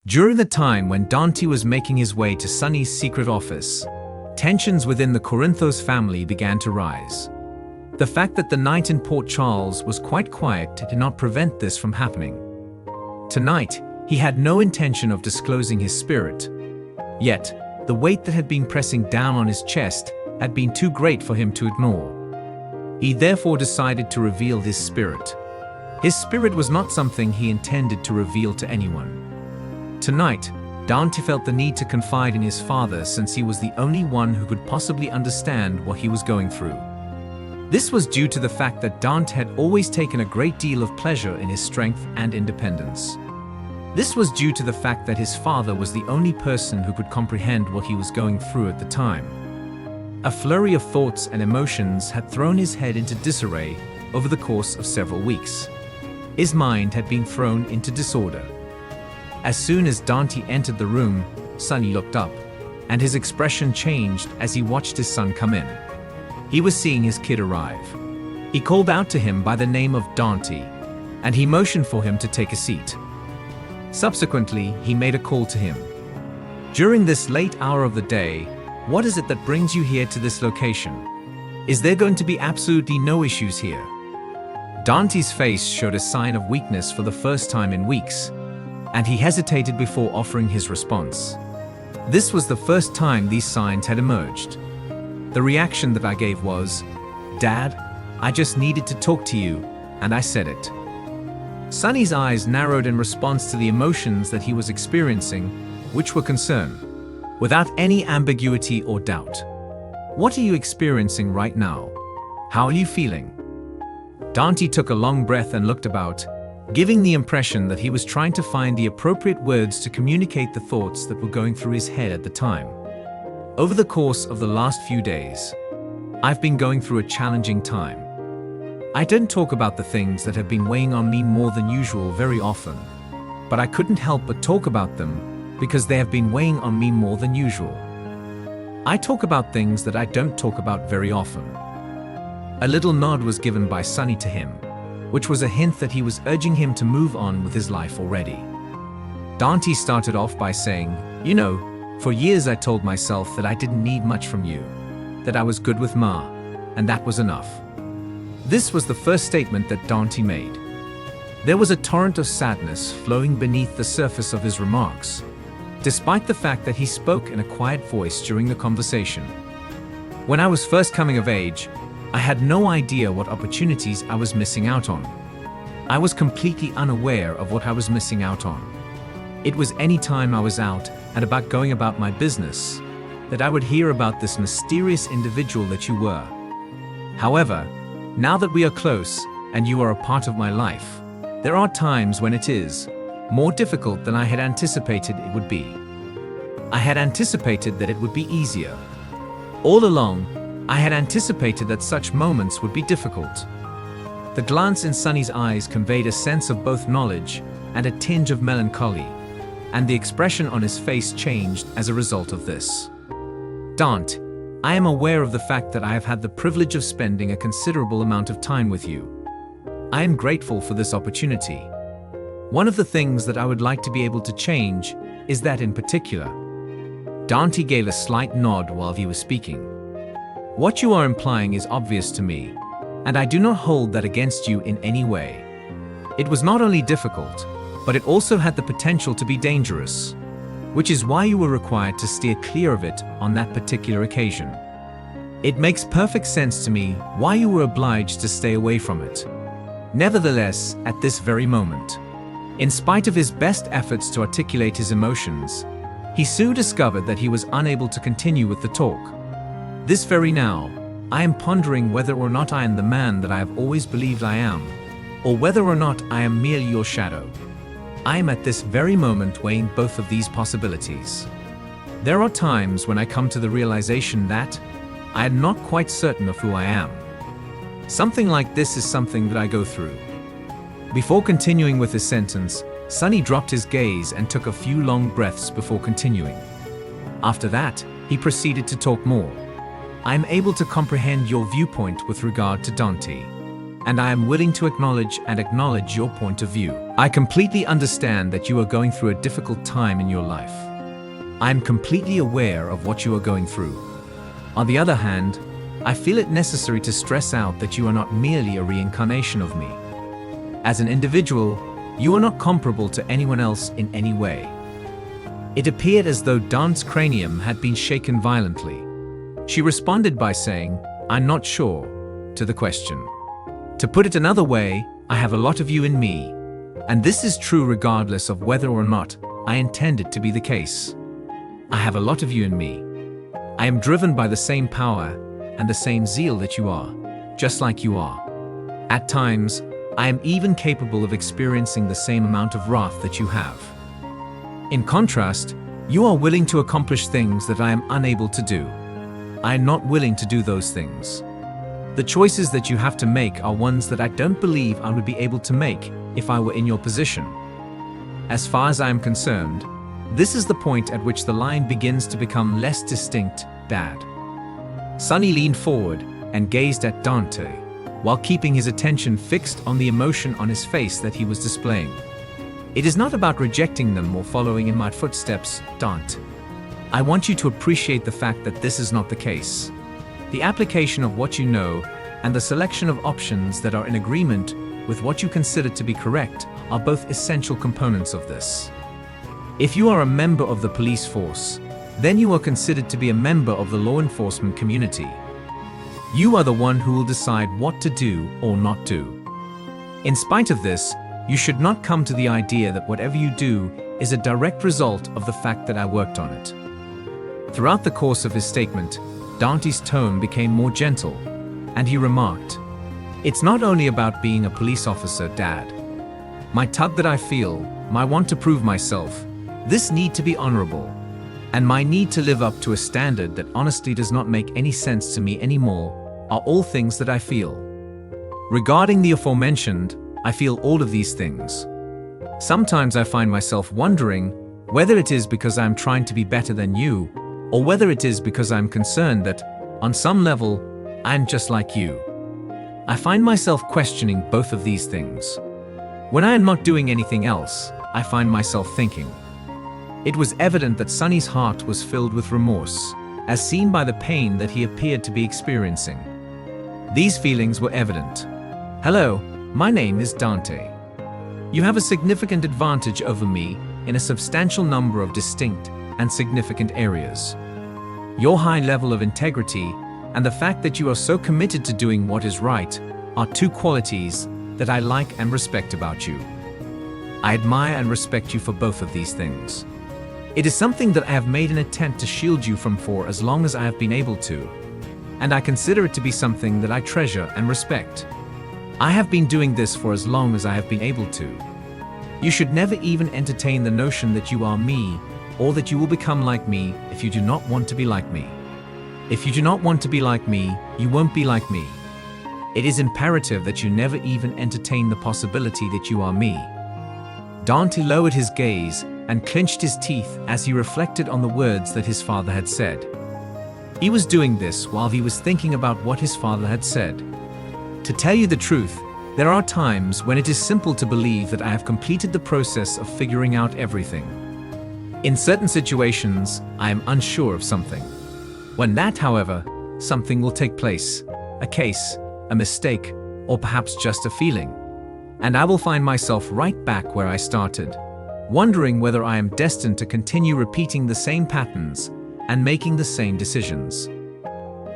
During the time when Dante was making his way to Sonny's secret office, tensions within the Corinthos family began to rise. The fact that the night in Port Charles was quite quiet did not prevent this from happening. Tonight, he had no intention of disclosing his spirit. Yet, the weight that had been pressing down on his chest had been too great for him to ignore. He therefore decided to reveal his spirit. His spirit was not something he intended to reveal to anyone. Tonight, Dante felt the need to confide in his father since he was the only one who could possibly understand what he was going through. This was due to the fact that Dante had always taken a great deal of pleasure in his strength and independence. This was due to the fact that his father was the only person who could comprehend what he was going through at the time. A flurry of thoughts and emotions had thrown his head into disarray over the course of several weeks. His mind had been thrown into disorder. As soon as Dante entered the room, Sonny looked up, and his expression changed as he watched his son come in. He was seeing his kid arrive. He called out to him by the name of Dante, and he motioned for him to take a seat. Subsequently, he made a call to him. During this late hour of the day, what is it that brings you here to this location? Is there going to be absolutely no issues here? Dante's face showed a sign of weakness for the first time in weeks, and he hesitated before offering his response. This was the first time these signs had emerged. The reaction that I gave was, "Dad, I just needed to talk to you," and I said it. Sonny's eyes narrowed in response to the emotions that he was experiencing, which were concern, without any ambiguity or doubt. "What are you experiencing right now? How are you feeling?" Dante took a long breath and looked about, giving the impression that he was trying to find the appropriate words to communicate the thoughts that were going through his head at the time. Over the course of the last few days, I've been going through a challenging time. I don't talk about the things that have been weighing on me more than usual very often, but I couldn't help but talk about them because they have been weighing on me more than usual. I talk about things that I don't talk about very often. A little nod was given by Sonny to him, which was a hint that he was urging him to move on with his life already. Dante started off by saying, "You know, for years I told myself that I didn't need much from you, that I was good with Ma, and that was enough." This was the first statement that Dante made. There was a torrent of sadness flowing beneath the surface of his remarks, despite the fact that he spoke in a quiet voice during the conversation. When I was first coming of age, I had no idea what opportunities I was missing out on. I was completely unaware of what I was missing out on. It was any time I was out and about going about my business that I would hear about this mysterious individual that you were. However, now that we are close and you are a part of my life, there are times when it is more difficult than I had anticipated it would be. I had anticipated that it would be easier. All along, I had anticipated that such moments would be difficult. The glance in Sonny's eyes conveyed a sense of both knowledge and a tinge of melancholy, and the expression on his face changed as a result of this. "Dante, I am aware of the fact that I have had the privilege of spending a considerable amount of time with you. I am grateful for this opportunity. One of the things that I would like to be able to change is that in particular." Dante gave a slight nod while he was speaking. "What you are implying is obvious to me, and I do not hold that against you in any way. It was not only difficult, but it also had the potential to be dangerous, which is why you were required to steer clear of it on that particular occasion. It makes perfect sense to me why you were obliged to stay away from it. Nevertheless, at this very moment, in spite of his best efforts to articulate his emotions, he soon discovered that he was unable to continue with the talk. This very now, I am pondering whether or not I am the man that I have always believed I am, or whether or not I am merely your shadow. I am at this very moment weighing both of these possibilities. There are times when I come to the realization that I am not quite certain of who I am. Something like this is something that I go through." Before continuing with his sentence, Sonny dropped his gaze and took a few long breaths before continuing. After that, he proceeded to talk more. "I am able to comprehend your viewpoint with regard to Dante, and I am willing to acknowledge your point of view. I completely understand that you are going through a difficult time in your life. I am completely aware of what you are going through. On the other hand, I feel it necessary to stress out that you are not merely a reincarnation of me. As an individual, you are not comparable to anyone else in any way. It appeared as though Dante's cranium had been shaken violently. She responded by saying, "I'm not sure," to the question. To put it another way, I have a lot of you in me, and this is true regardless of whether or not I intend it to be the case. I have a lot of you in me. I am driven by the same power and the same zeal that you are, just like you are. At times, I am even capable of experiencing the same amount of wrath that you have. In contrast, you are willing to accomplish things that I am unable to do. I am not willing to do those things. The choices that you have to make are ones that I don't believe I would be able to make if I were in your position. As far as I am concerned, this is the point at which the line begins to become less distinct, Dad. Sonny leaned forward and gazed at Dante, while keeping his attention fixed on the emotion on his face that he was displaying. It is not about rejecting them or following in my footsteps, Dante. I want you to appreciate the fact that this is not the case. The application of what you know and the selection of options that are in agreement with what you consider to be correct are both essential components of this. If you are a member of the police force, then you are considered to be a member of the law enforcement community. You are the one who will decide what to do or not do. In spite of this, you should not come to the idea that whatever you do is a direct result of the fact that I worked on it. Throughout the course of his statement, Dante's tone became more gentle, and he remarked, "It's not only about being a police officer, Dad. My tug that I feel, my want to prove myself, this need to be honorable, and my need to live up to a standard that honestly does not make any sense to me anymore, are all things that I feel. Regarding the aforementioned, I feel all of these things. Sometimes I find myself wondering whether it is because I am trying to be better than you, or whether it is because I am concerned that, on some level, I am just like you. I find myself questioning both of these things. When I am not doing anything else, I find myself thinking." It was evident that Sonny's heart was filled with remorse, as seen by the pain that he appeared to be experiencing. These feelings were evident. "Hello, my name is Dante. You have a significant advantage over me in a substantial number of distinct and significant areas. Your high level of integrity and the fact that you are so committed to doing what is right are two qualities that I like and respect about you. I admire and respect you for both of these things. It is something that I have made an attempt to shield you from for as long as I have been able to, and I consider it to be something that I treasure and respect. I have been doing this for as long as I have been able to. You should never even entertain the notion that you are me, or that you will become like me if you do not want to be like me. If you do not want to be like me, you won't be like me. It is imperative that you never even entertain the possibility that you are me." Dante lowered his gaze and clenched his teeth as he reflected on the words that his father had said. He was doing this while he was thinking about what his father had said. To tell you the truth, there are times when it is simple to believe that I have completed the process of figuring out everything. In certain situations, I am unsure of something. When that, however, something will take place, a case, a mistake, or perhaps just a feeling, and I will find myself right back where I started, wondering whether I am destined to continue repeating the same patterns and making the same decisions.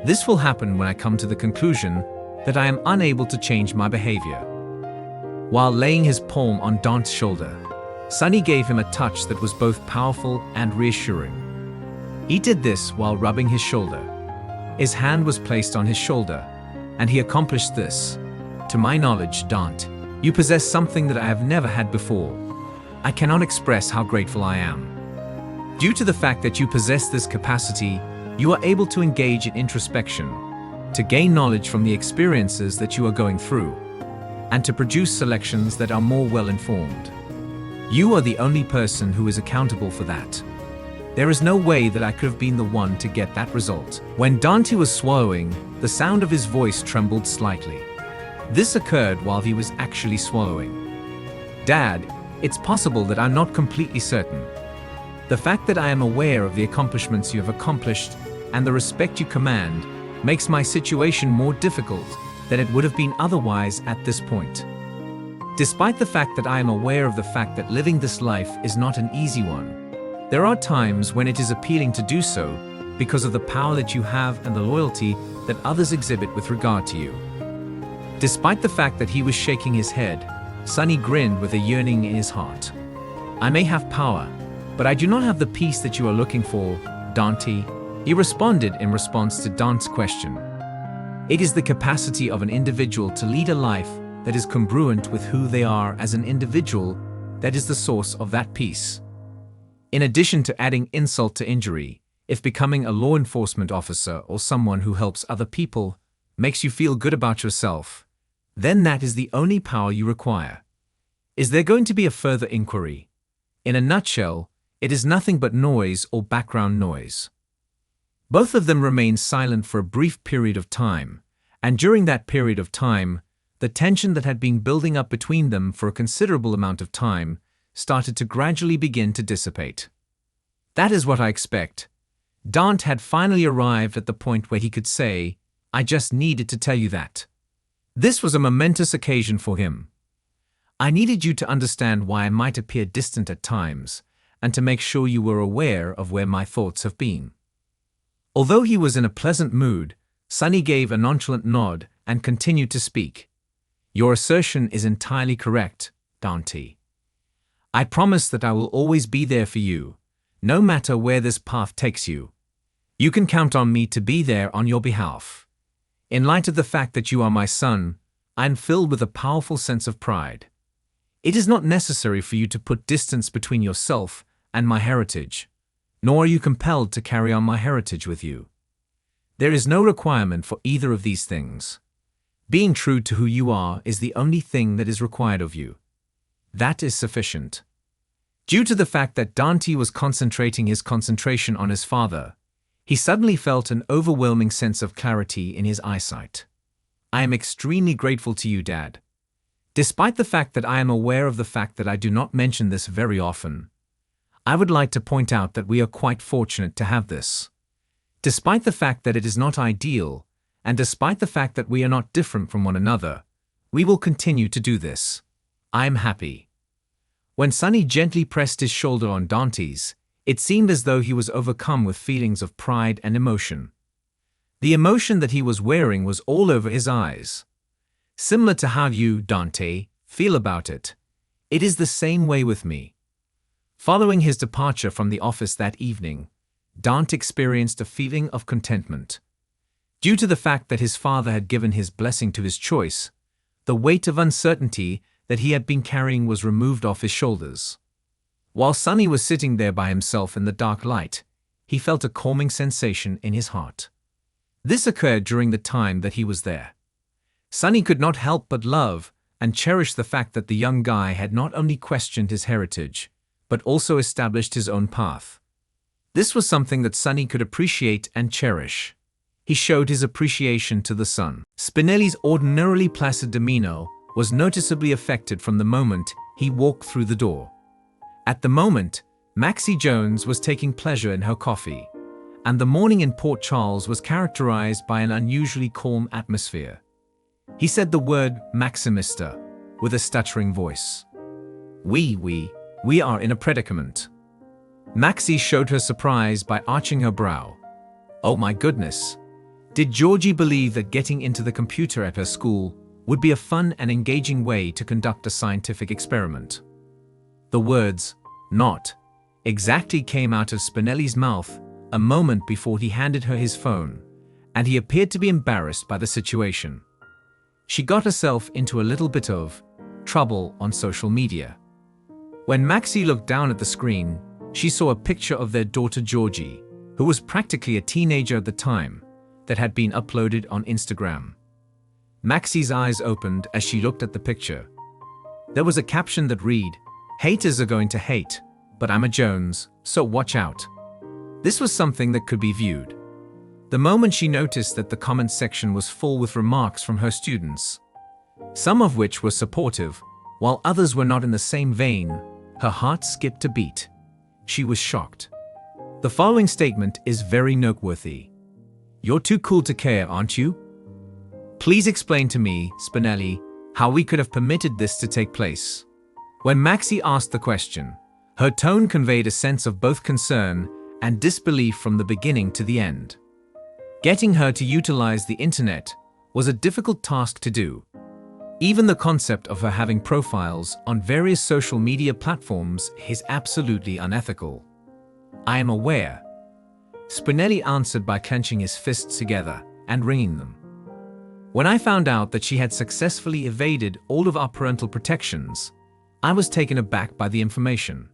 This will happen when I come to the conclusion that I am unable to change my behavior. While laying his palm on Dante's shoulder, Sonny gave him a touch that was both powerful and reassuring. He did this while rubbing his shoulder. His hand was placed on his shoulder, and he accomplished this. "To my knowledge, Dante, you possess something that I have never had before. I cannot express how grateful I am. Due to the fact that you possess this capacity, you are able to engage in introspection, to gain knowledge from the experiences that you are going through, and to produce selections that are more well-informed. You are the only person who is accountable for that. There is no way that I could have been the one to get that result." When Dante was swallowing, the sound of his voice trembled slightly. This occurred while he was actually swallowing. Dad, it's possible that I'm not completely certain. The fact that I am aware of the accomplishments you have accomplished and the respect you command makes my situation more difficult than it would have been otherwise at this point. Despite the fact that I am aware of the fact that living this life is not an easy one, there are times when it is appealing to do so because of the power that you have and the loyalty that others exhibit with regard to you. Despite the fact that he was shaking his head, Sonny grinned with a yearning in his heart. I may have power, but I do not have the peace that you are looking for, Dante, he responded in response to Dante's question. It is the capacity of an individual to lead a life that is congruent with who they are as an individual that is the source of that peace. In addition to adding insult to injury, if becoming a law enforcement officer or someone who helps other people makes you feel good about yourself, then that is the only power you require. Is there going to be a further inquiry? In a nutshell, it is nothing but noise or background noise. Both of them remained silent for a brief period of time, and during that period of time, the tension that had been building up between them for a considerable amount of time started to gradually begin to dissipate. That is what I expect. Dante had finally arrived at the point where he could say, I just needed to tell you that. This was a momentous occasion for him. I needed you to understand why I might appear distant at times, and to make sure you were aware of where my thoughts have been. Although he was in a pleasant mood, Sonny gave a nonchalant nod and continued to speak. Your assertion is entirely correct, Dante. I promise that I will always be there for you, no matter where this path takes you. You can count on me to be there on your behalf. In light of the fact that you are my son, I am filled with a powerful sense of pride. It is not necessary for you to put distance between yourself and my heritage, nor are you compelled to carry on my heritage with you. There is no requirement for either of these things. Being true to who you are is the only thing that is required of you. That is sufficient. Due to the fact that Dante was concentrating his concentration on his father, he suddenly felt an overwhelming sense of clarity in his eyesight. I am extremely grateful to you, Dad. Despite the fact that I am aware of the fact that I do not mention this very often, I would like to point out that we are quite fortunate to have this. Despite the fact that it is not ideal, and despite the fact that we are not different from one another, we will continue to do this. I am happy. When Sonny gently pressed his shoulder on Dante's, it seemed as though he was overcome with feelings of pride and emotion. The emotion that he was wearing was all over his eyes. Similar to how you, Dante, feel about it, it is the same way with me. Following his departure from the office that evening, Dante experienced a feeling of contentment. Due to the fact that his father had given his blessing to his choice, the weight of uncertainty that he had been carrying was removed off his shoulders. While Sonny was sitting there by himself in the dark light, he felt a calming sensation in his heart. This occurred during the time that he was there. Sonny could not help but love and cherish the fact that the young guy had not only questioned his heritage, but also established his own path. This was something that Sonny could appreciate and cherish. He showed his appreciation to the son. Spinelli's ordinarily placid demeanor was noticeably affected from the moment he walked through the door. At the moment, Maxie Jones was taking pleasure in her coffee, and the morning in Port Charles was characterized by an unusually calm atmosphere. He said the word Maximister with a stuttering voice. We are in a predicament. Maxie showed her surprise by arching her brow. Oh my goodness. Did Georgie believe that getting into the computer at her school would be a fun and engaging way to conduct a scientific experiment? The words, "not," exactly came out of Spinelli's mouth a moment before he handed her his phone, and he appeared to be embarrassed by the situation. She got herself into a little bit of trouble on social media. When Maxie looked down at the screen, she saw a picture of their daughter Georgie, who was practically a teenager at the time, that had been uploaded on Instagram. Maxie's eyes opened as she looked at the picture. There was a caption that read, "Haters are going to hate, but I'm a Jones, so watch out." This was something that could be viewed. The moment she noticed that the comment section was full with remarks from her students. some of which were supportive, while others were not in the same vein. Her heart skipped a beat. She was shocked. The following statement is very noteworthy. "You're too cool to care, aren't you? Please explain to me, Spinelli, how we could have permitted this to take place." When Maxi asked the question, her tone conveyed a sense of both concern and disbelief from the beginning to the end. Getting her to utilize the internet was a difficult task to do. Even the concept of her having profiles on various social media platforms is absolutely unethical. "I am aware," Spinelli answered by clenching his fists together and wringing them. "When I found out that she had successfully evaded all of our parental protections, I was taken aback by the information.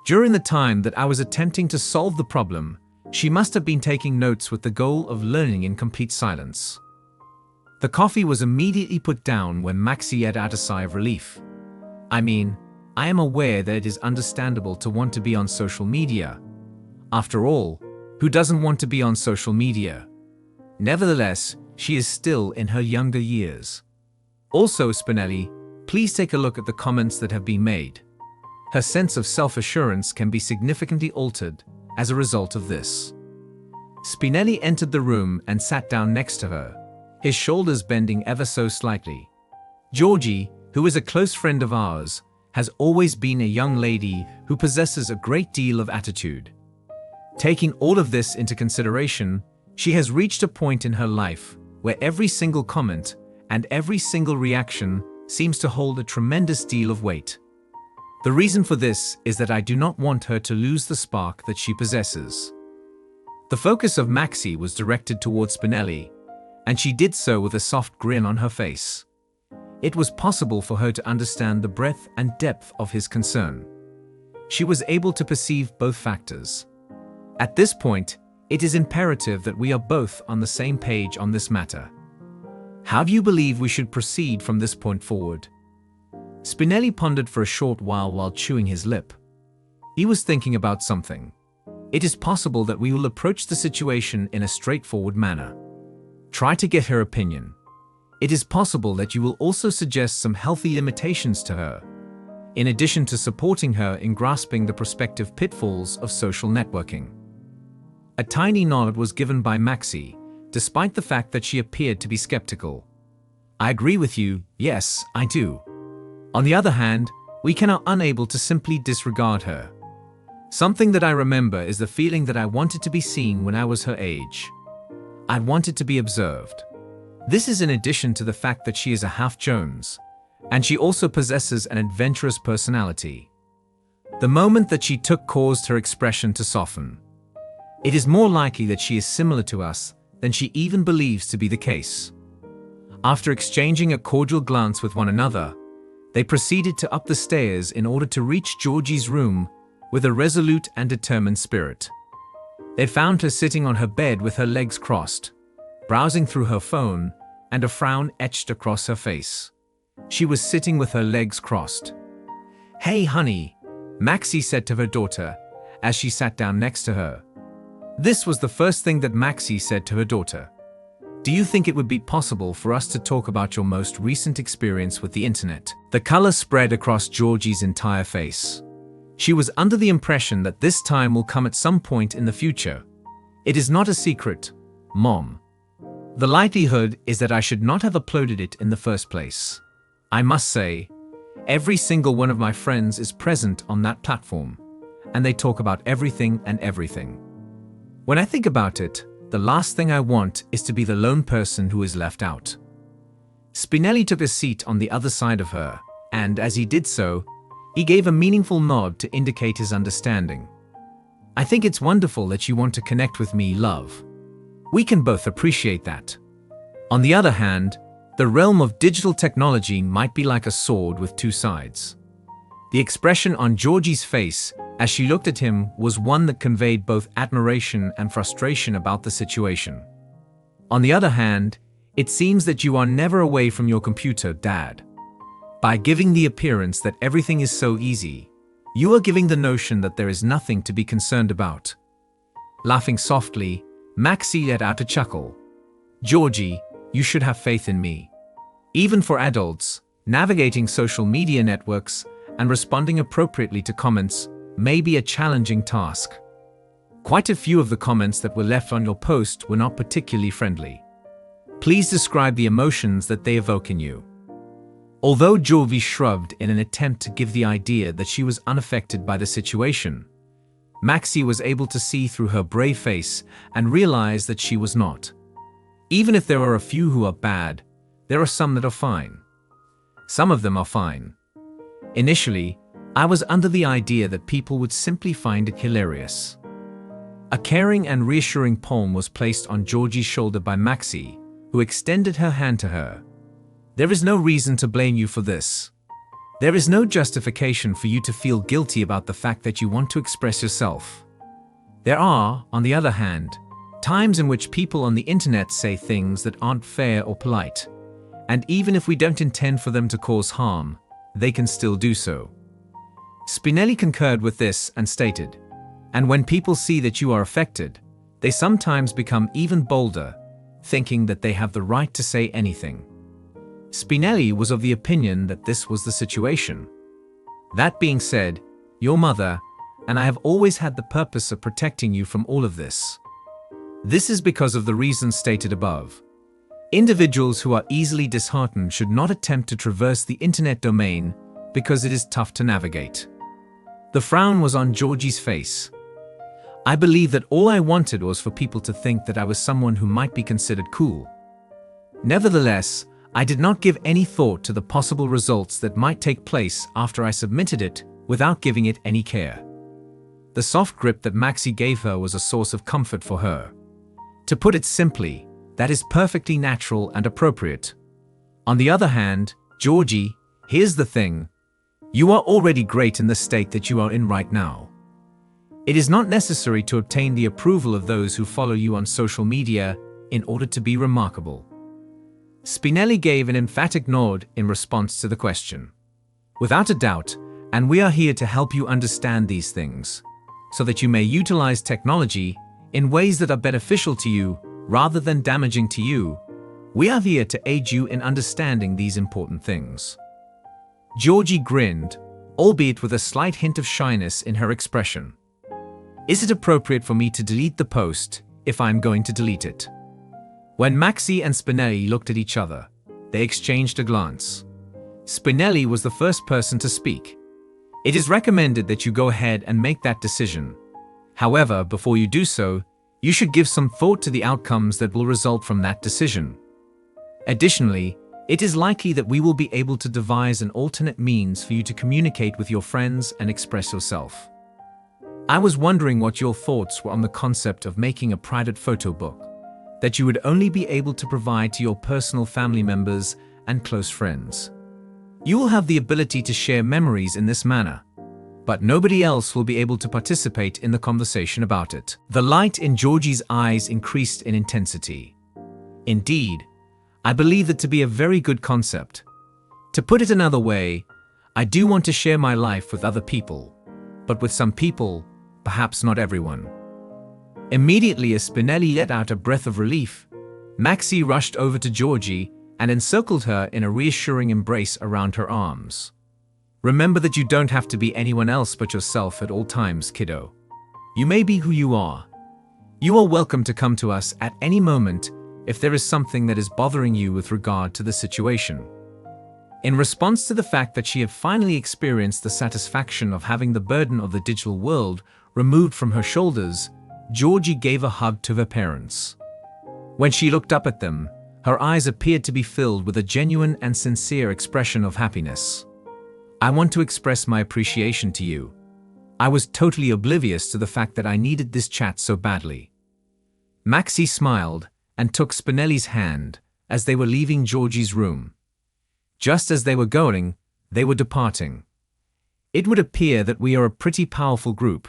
During the time that I was attempting to solve the problem, she must have been taking notes with the goal of learning in complete silence." The coffee was immediately put down when Maxi let out a sigh of relief. "I mean, I am aware that it is understandable to want to be on social media. After all, who doesn't want to be on social media? Nevertheless, she is still in her younger years. Also, Spinelli, please take a look at the comments that have been made. Her sense of self-assurance can be significantly altered as a result of this." Spinelli entered the room and sat down next to her, his shoulders bending ever so slightly. "Georgie, who is a close friend of ours, has always been a young lady who possesses a great deal of attitude. Taking all of this into consideration, she has reached a point in her life where every single comment and every single reaction seems to hold a tremendous deal of weight. The reason for this is that I do not want her to lose the spark that she possesses." The focus of Maxi was directed towards Spinelli, and she did so with a soft grin on her face. It was possible for her to understand the breadth and depth of his concern. She was able to perceive both factors. At this point, it is imperative that we are both on the same page on this matter. How do you believe we should proceed from this point forward? Spinelli pondered for a short while chewing his lip. He was thinking about something. It is possible that we will approach the situation in a straightforward manner. Try to get her opinion. It is possible that you will also suggest some healthy limitations to her, in addition to supporting her in grasping the prospective pitfalls of social networking. A tiny nod was given by Maxi, despite the fact that she appeared to be skeptical. "I agree with you, yes, I do. On the other hand, we cannot unable to simply disregard her. Something that I remember is the feeling that I wanted to be seen when I was her age. I wanted to be observed. This is in addition to the fact that she is a half Jones, and she also possesses an adventurous personality. The moment that she took caused her expression to soften. It is more likely that she is similar to us than she even believes to be the case." After exchanging a cordial glance with one another, they proceeded to up the stairs in order to reach Georgie's room with a resolute and determined spirit. They found her sitting on her bed with her legs crossed, browsing through her phone, and a frown etched across her face. She was sitting with her legs crossed. "Hey, honey," Maxi said to her daughter as she sat down next to her. This was the first thing that Maxi said to her daughter. "Do you think it would be possible for us to talk about your most recent experience with the internet?" The color spread across Georgie's entire face. She was under the impression that this time will come at some point in the future. "It is not a secret, Mom. The likelihood is that I should not have uploaded it in the first place. I must say, every single one of my friends is present on that platform, and they talk about everything and everything. When I think about it, the last thing I want is to be the lone person who is left out." Spinelli took a seat on the other side of her, and as he did so, he gave a meaningful nod to indicate his understanding. "I think it's wonderful that you want to connect with me, love. We can both appreciate that. On the other hand, the realm of digital technology might be like a sword with two sides." The expression on Georgie's face as she looked at him was one that conveyed both admiration and frustration about the situation. "On the other hand, it seems that you are never away from your computer, Dad. By giving the appearance that everything is so easy, you are giving the notion that there is nothing to be concerned about." Laughing softly, Maxi let out a chuckle. "Georgie, you should have faith in me. Even for adults, navigating social media networks and responding appropriately to comments may be a challenging task. Quite a few of the comments that were left on your post were not particularly friendly. Please describe the emotions that they evoke in you. Although Georgie shrugged in an attempt to give the idea that she was unaffected by the situation, Maxi was able to see through her brave face and realize that she was not. Even if there are a few who are bad, there are some that are fine. Some of them are fine. Initially, I was under the idea that people would simply find it hilarious. A caring and reassuring palm was placed on Georgie's shoulder by Maxi, who extended her hand to her. There is no reason to blame you for this. There is no justification for you to feel guilty about the fact that you want to express yourself. There are, on the other hand, times in which people on the internet say things that aren't fair or polite, and even if we don't intend for them to cause harm, they can still do so. Spinelli concurred with this and stated, "And when people see that you are affected, they sometimes become even bolder, thinking that they have the right to say anything." Spinelli was of the opinion that this was the situation. That being said, your mother and I have always had the purpose of protecting you from all of this. This is because of the reasons stated above. Individuals who are easily disheartened should not attempt to traverse the internet domain because it is tough to navigate. The frown was on Georgie's face. I believe that all I wanted was for people to think that I was someone who might be considered cool. Nevertheless, I did not give any thought to the possible results that might take place after I submitted it without giving it any care. The soft grip that Maxi gave her was a source of comfort for her. To put it simply, that is perfectly natural and appropriate. On the other hand, Georgie, here's the thing. You are already great in the state that you are in right now. It is not necessary to obtain the approval of those who follow you on social media in order to be remarkable. Spinelli gave an emphatic nod in response to the question. Without a doubt, and we are here to help you understand these things, so that you may utilize technology in ways that are beneficial to you rather than damaging to you. We are here to aid you in understanding these important things. Georgie grinned, albeit with a slight hint of shyness in her expression. Is it appropriate for me to delete the post if I'm going to delete it? When Maxi and Spinelli looked at each other, they exchanged a glance. Spinelli was the first person to speak. It is recommended that you go ahead and make that decision. However, before you do so, you should give some thought to the outcomes that will result from that decision. Additionally, it is likely that we will be able to devise an alternate means for you to communicate with your friends and express yourself. I was wondering what your thoughts were on the concept of making a private photo book that you would only be able to provide to your personal family members and close friends. You will have the ability to share memories in this manner, but nobody else will be able to participate in the conversation about it. The light in Georgie's eyes increased in intensity. Indeed, I believe that to be a very good concept. To put it another way, I do want to share my life with other people, but with some people, perhaps not everyone. Immediately as Spinelli let out a breath of relief, Maxi rushed over to Georgie and encircled her in a reassuring embrace around her arms. Remember that you don't have to be anyone else but yourself at all times, kiddo. You may be who you are. You are welcome to come to us at any moment if there is something that is bothering you with regard to the situation. In response to the fact that she had finally experienced the satisfaction of having the burden of the digital world removed from her shoulders, Georgie gave a hug to her parents. When she looked up at them, her eyes appeared to be filled with a genuine and sincere expression of happiness. I want to express my appreciation to you. I was totally oblivious to the fact that I needed this chat so badly. Maxi smiled and took Spinelli's hand as they were leaving Georgie's room. Just as they were going, they were departing. It would appear that we are a pretty powerful group.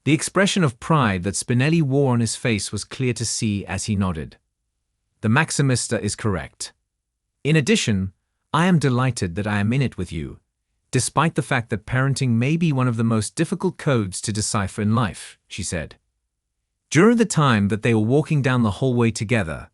The expression of pride that Spinelli wore on his face was clear to see as he nodded. The Maximista is correct. In addition, I am delighted that I am in it with you, despite the fact that parenting may be one of the most difficult codes to decipher in life, she said. During the time that they were walking down the hallway together,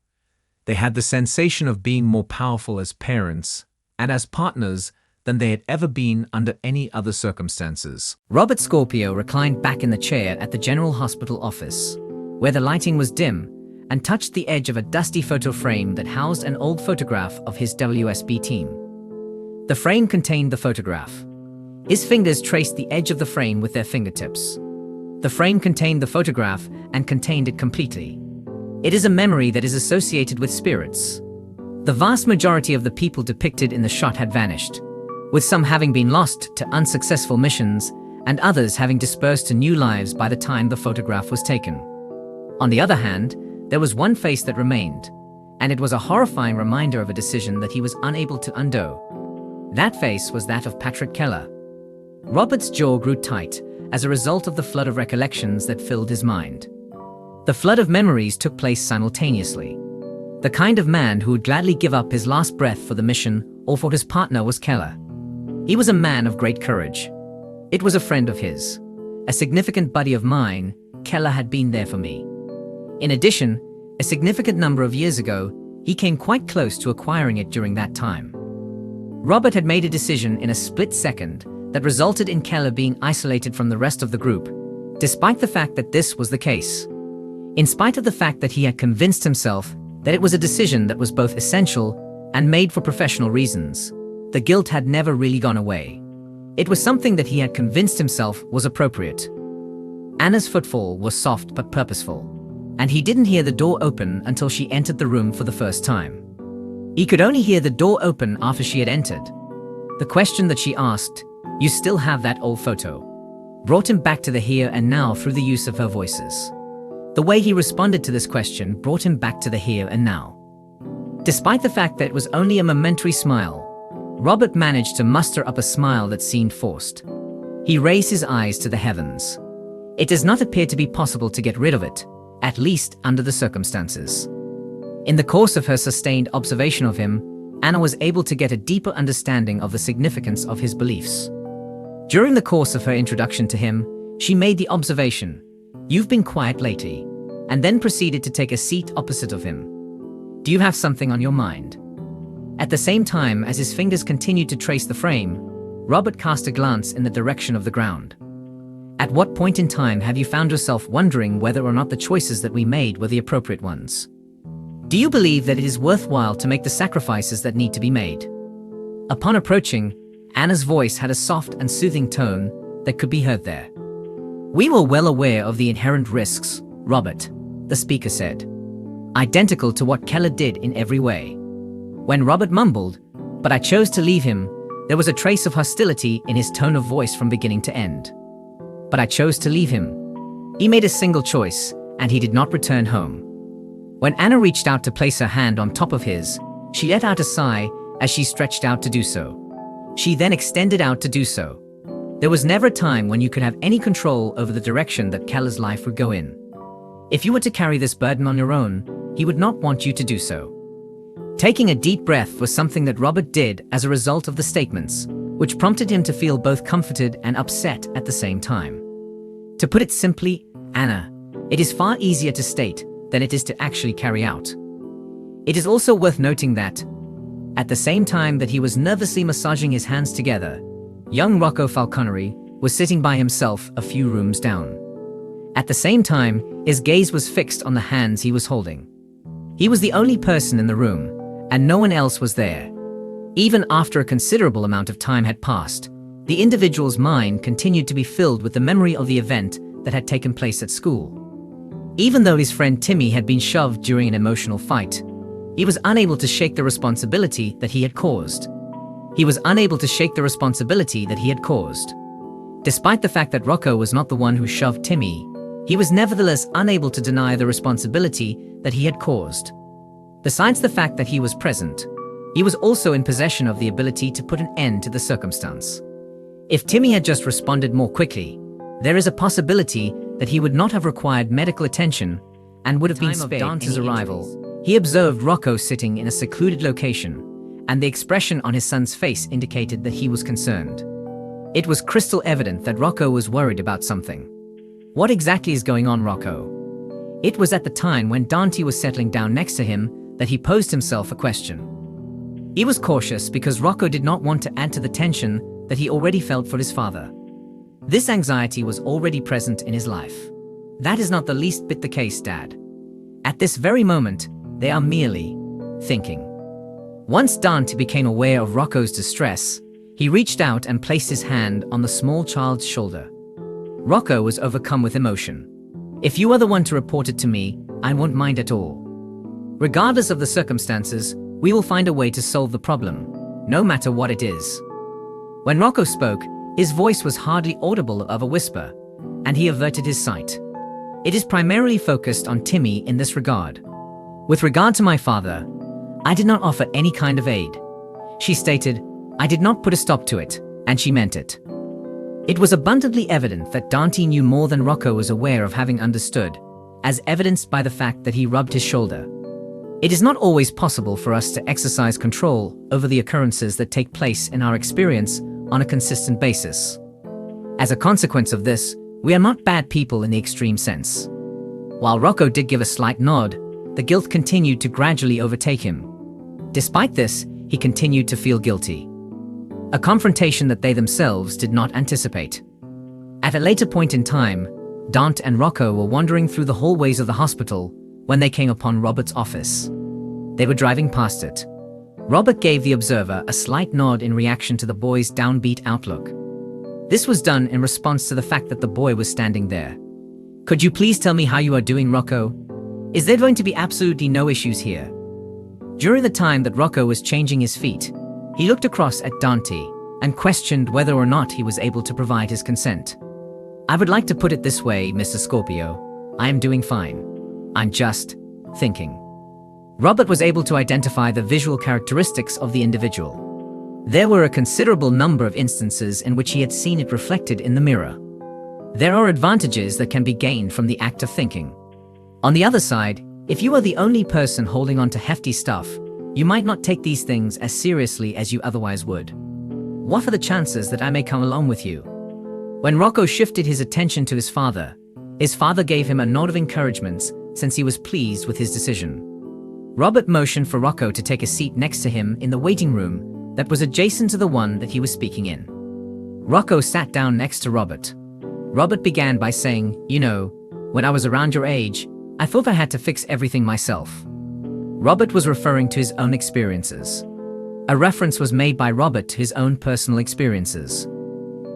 They had the sensation of being more powerful as parents and as partners than they had ever been under any other circumstances. Robert Scorpio reclined back in the chair at the General Hospital office, where the lighting was dim, and touched the edge of a dusty photo frame that housed an old photograph of his WSB team. The frame contained the photograph. His fingers traced the edge of the frame with their fingertips. The frame contained the photograph and contained it completely. It is a memory that is associated with spirits. The vast majority of the people depicted in the shot had vanished, with some having been lost to unsuccessful missions and others having dispersed to new lives by the time the photograph was taken. On the other hand, there was one face that remained, and it was a horrifying reminder of a decision that he was unable to undo. That face was that of Patrick Keller. Robert's jaw grew tight as a result of the flood of recollections that filled his mind. The flood of memories took place simultaneously. The kind of man who would gladly give up his last breath for the mission or for his partner was Keller. He was a man of great courage. It was a friend of his. A significant buddy of mine, Keller had been there for me. In addition, a significant number of years ago, he came quite close to acquiring it during that time. Robert had made a decision in a split second that resulted in Keller being isolated from the rest of the group, despite the fact that this was the case. In spite of the fact that he had convinced himself that it was a decision that was both essential and made for professional reasons, the guilt had never really gone away. It was something that he had convinced himself was appropriate. Anna's footfall was soft but purposeful, and he didn't hear the door open until she entered the room for the first time. He could only hear the door open after she had entered. The question that she asked, "You still have that old photo?" brought him back to the here and now through the use of her voices. The way he responded to this question brought him back to the here and now. Despite the fact that it was only a momentary smile, Robert managed to muster up a smile that seemed forced. He raised his eyes to the heavens. It does not appear to be possible to get rid of it, at least under the circumstances. In the course of her sustained observation of him, Anna was able to get a deeper understanding of the significance of his beliefs. During the course of her introduction to him, she made the observation, "You've been quiet lately," and then proceeded to take a seat opposite of him. "Do you have something on your mind?" At the same time as his fingers continued to trace the frame, Robert cast a glance in the direction of the ground. At what point in time have you found yourself wondering whether or not the choices that we made were the appropriate ones? Do you believe that it is worthwhile to make the sacrifices that need to be made? Upon approaching, Anna's voice had a soft and soothing tone that could be heard there. "We were well aware of the inherent risks, Robert," the speaker said, identical to what Keller did in every way. When Robert mumbled, "But I chose to leave him," there was a trace of hostility in his tone of voice from beginning to end. "But I chose to leave him." He made a single choice, and he did not return home. When Anna reached out to place her hand on top of his, she let out a sigh as she stretched out to do so. She then extended out to do so. There was never a time when you could have any control over the direction that Keller's life would go in. If you were to carry this burden on your own, he would not want you to do so. Taking a deep breath was something that Robert did as a result of the statements, which prompted him to feel both comforted and upset at the same time. To put it simply, Anna, it is far easier to state than it is to actually carry out. It is also worth noting that, at the same time that he was nervously massaging his hands together, young Rocco Falconeri was sitting by himself a few rooms down. At the same time, his gaze was fixed on the hands he was holding. He was the only person in the room, and no one else was there. Even after a considerable amount of time had passed, the individual's mind continued to be filled with the memory of the event that had taken place at school. Even though his friend Timmy had been shoved during an emotional fight, he was unable to shake the responsibility that he had caused. He was unable to shake the responsibility that he had caused. Despite the fact that Rocco was not the one who shoved Timmy, he was nevertheless unable to deny the responsibility that he had caused. Besides the fact that he was present, he was also in possession of the ability to put an end to the circumstance. If Timmy had just responded more quickly, there is a possibility that he would not have required medical attention and would have been spared Dante's arrival. He observed Rocco sitting in a secluded location, and the expression on his son's face indicated that he was concerned. It was crystal evident that Rocco was worried about something. "What exactly is going on, Rocco?" It was at the time when Dante was settling down next to him that he posed himself a question. He was cautious because Rocco did not want to add to the tension that he already felt for his father. This anxiety was already present in his life. That is not the least bit the case, Dad. At this very moment, they are merely thinking. Once Dante became aware of Rocco's distress, he reached out and placed his hand on the small child's shoulder. Rocco was overcome with emotion. If you are the one to report it to me, I won't mind at all. Regardless of the circumstances, we will find a way to solve the problem, no matter what it is. When Rocco spoke, his voice was hardly audible of a whisper, and he averted his sight. It is primarily focused on Timmy in this regard. With regard to my father, I did not offer any kind of aid. She stated, I did not put a stop to it, and she meant it. It was abundantly evident that Dante knew more than Rocco was aware of having understood, as evidenced by the fact that he rubbed his shoulder. It is not always possible for us to exercise control over the occurrences that take place in our experience on a consistent basis. As a consequence of this, we are not bad people in the extreme sense. While Rocco did give a slight nod, the guilt continued to gradually overtake him. Despite this, he continued to feel guilty. A confrontation that they themselves did not anticipate. At a later point in time, Dante and Rocco were wandering through the hallways of the hospital when they came upon Robert's office. They were driving past it. Robert gave the observer a slight nod in reaction to the boy's downbeat outlook. This was done in response to the fact that the boy was standing there. Could you please tell me how you are doing, Rocco? Is there going to be absolutely no issues here? During the time that Rocco was changing his feet, he looked across at Dante and questioned whether or not he was able to provide his consent. I would like to put it this way, Mr. Scorpio. I am doing fine. I'm just thinking. Robert was able to identify the visual characteristics of the individual. There were a considerable number of instances in which he had seen it reflected in the mirror. There are advantages that can be gained from the act of thinking. On the other side, if you are the only person holding on to hefty stuff, you might not take these things as seriously as you otherwise would. What are the chances that I may come along with you? When Rocco shifted his attention to his father gave him a nod of encouragement since he was pleased with his decision. Robert motioned for Rocco to take a seat next to him in the waiting room that was adjacent to the one that he was speaking in. Rocco sat down next to Robert. Robert began by saying, you know, when I was around your age, I thought I had to fix everything myself. Robert was referring to his own experiences. A reference was made by Robert to his own personal experiences.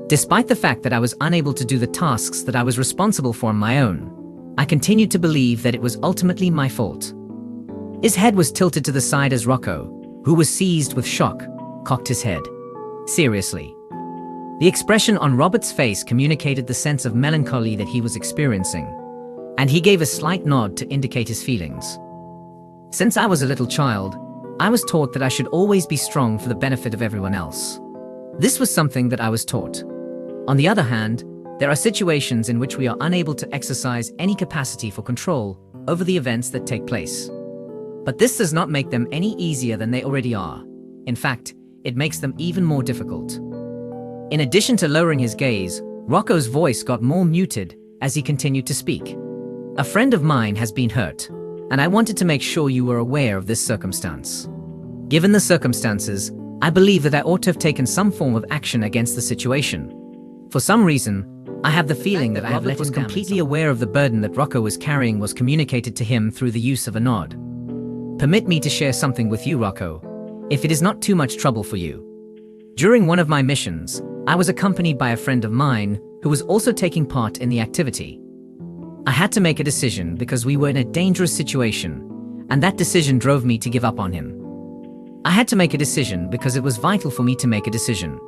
Despite the fact that I was unable to do the tasks that I was responsible for on my own, I continued to believe that it was ultimately my fault. His head was tilted to the side as Rocco, who was seized with shock, cocked his head. Seriously. The expression on Robert's face communicated the sense of melancholy that he was experiencing, and he gave a slight nod to indicate his feelings. Since I was a little child, I was taught that I should always be strong for the benefit of everyone else. This was something that I was taught. On the other hand, there are situations in which we are unable to exercise any capacity for control over the events that take place. But this does not make them any easier than they already are. In fact, it makes them even more difficult. In addition to lowering his gaze, Rocco's voice got more muted as he continued to speak. A friend of mine has been hurt, and I wanted to make sure you were aware of this circumstance. Given the circumstances, I believe that I ought to have taken some form of action against the situation. For some reason, I have the feeling that Robert was completely aware of the burden that Rocco was carrying was communicated to him through the use of a nod. Permit me to share something with you, Rocco, if it is not too much trouble for you. During one of my missions, I was accompanied by a friend of mine who was also taking part in the activity. I had to make a decision because we were in a dangerous situation, and that decision drove me to give up on him. I had to make a decision because it was vital for me to make a decision.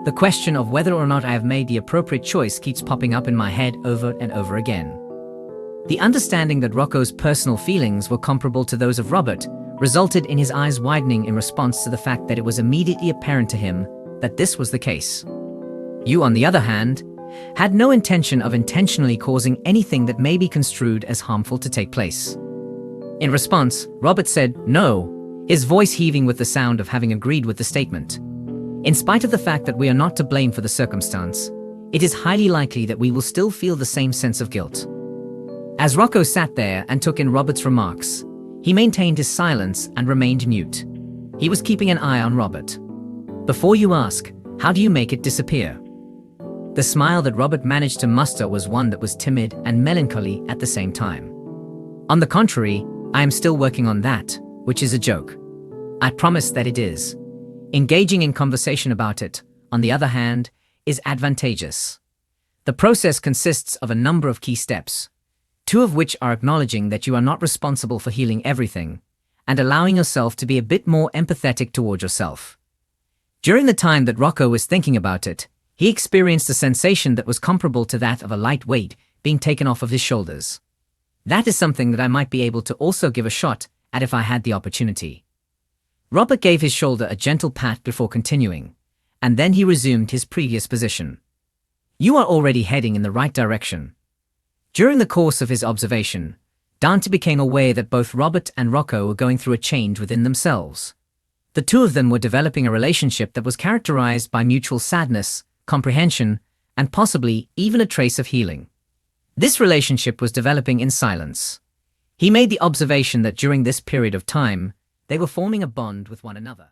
The question of whether or not I have made the appropriate choice keeps popping up in my head over and over again. The understanding that Rocco's personal feelings were comparable to those of Robert resulted in his eyes widening in response to the fact that it was immediately apparent to him that this was the case. You, on the other hand, had no intention of intentionally causing anything that may be construed as harmful to take place. In response, Robert said, no, his voice heaving with the sound of having agreed with the statement. In spite of the fact that we are not to blame for the circumstance, it is highly likely that we will still feel the same sense of guilt. As Rocco sat there and took in Robert's remarks, He maintained his silence and remained mute. He was keeping an eye on Robert. Before you ask, how do you make it disappear? The smile that Robert managed to muster was one that was timid and melancholy at the same time. On the contrary, I am still working on that, which is a joke. I promise that it is. Engaging in conversation about it, on the other hand, is advantageous. The process consists of a number of key steps, two of which are acknowledging that you are not responsible for healing everything, and allowing yourself to be a bit more empathetic toward yourself. During the time that Rocco was thinking about it, he experienced a sensation that was comparable to that of a light weight being taken off of his shoulders. That is something that I might be able to also give a shot at if I had the opportunity. Robert gave his shoulder a gentle pat before continuing, and then he resumed his previous position. You are already heading in the right direction. During the course of his observation, Dante became aware that both Robert and Rocco were going through a change within themselves. The two of them were developing a relationship that was characterized by mutual sadness, comprehension, and possibly even a trace of healing. This relationship was developing in silence. He made the observation that during this period of time, they were forming a bond with one another.